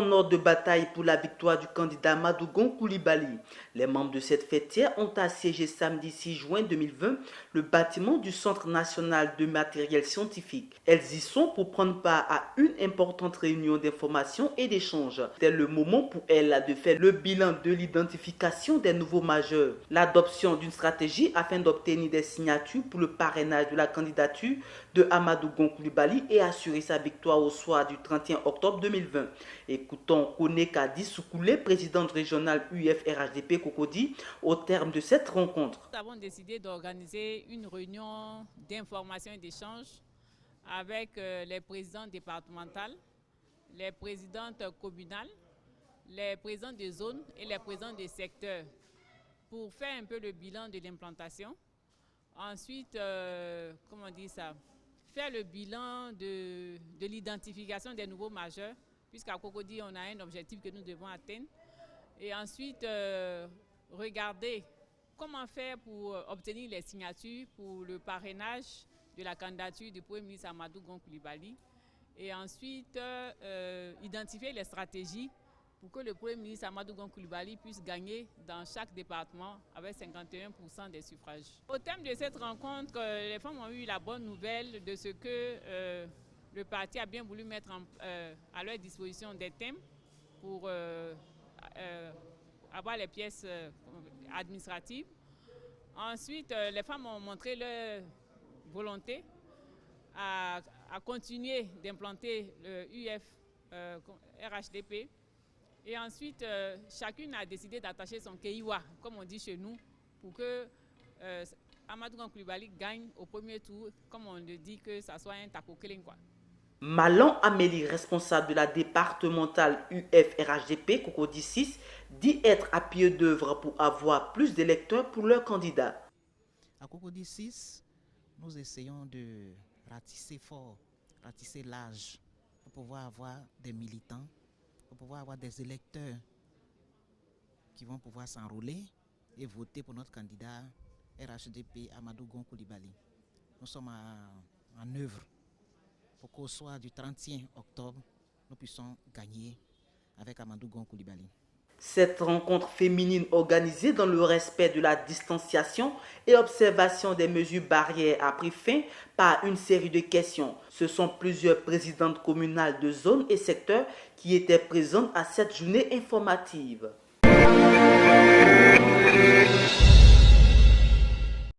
en ordre de bataille pour la victoire du candidat Amadou Coulibaly. Les membres de cette fêtière ont assiégé samedi 6 juin 2020 le bâtiment du Centre national de matériel scientifique. Elles y sont pour prendre part à une importante réunion d'information et d'échange. C'est le moment pour elles de faire le bilan de l'identification des nouveaux majeurs, l'adoption d'une stratégie afin d'obtenir des signatures pour le parrainage de la candidature de Amadou Coulibaly et assurer sa victoire au soir du 31 octobre 2020. Écoutons Kone Kadi Soukoulé, présidente régionale UF-RHDP Cocody, au terme de cette rencontre. Nous avons décidé d'organiser une réunion d'information et d'échange avec les présidents départementaux, les présidentes communales, les présidents de zones et les présidents des secteurs pour faire un peu le bilan de l'implantation. Ensuite, faire le bilan de l'identification des nouveaux majeurs, puisqu'à Cocody, on a un objectif que nous devons atteindre. Et ensuite, regarder comment faire pour obtenir les signatures pour le parrainage de la candidature du Premier ministre Amadou Coulibaly. Et ensuite, identifier les stratégies pour que le Premier ministre Amadou Coulibaly puisse gagner dans chaque département avec 51% des suffrages. Au terme de cette rencontre, les femmes ont eu la bonne nouvelle de ce que le parti a bien voulu mettre à leur disposition des thèmes pour avoir les pièces administratives. Ensuite, les femmes ont montré leur volonté à continuer d'implanter le UF-RHDP. Et ensuite, chacune a décidé d'attacher son Keiwa, comme on dit chez nous, pour que Amadou Coulibaly gagne au premier tour, comme on le dit, que ça soit un tapokelin, quoi. Malan Amélie, responsable de la départementale UF-RHDP Cocody 6, dit être à pied d'œuvre pour avoir plus d'électeurs pour leurs candidats. À Cocody 6, nous essayons de ratisser fort, ratisser large, pour pouvoir avoir des militants, pour pouvoir avoir des électeurs qui vont pouvoir s'enrôler et voter pour notre candidat RHDP Amadou Coulibaly. Nous sommes en œuvre pour qu'au soir du 31 octobre, nous puissions gagner avec Amadou Coulibaly. Cette rencontre féminine organisée dans le respect de la distanciation et observation des mesures barrières a pris fin par une série de questions. Ce sont plusieurs présidentes communales de zones et secteurs qui étaient présentes à cette journée informative.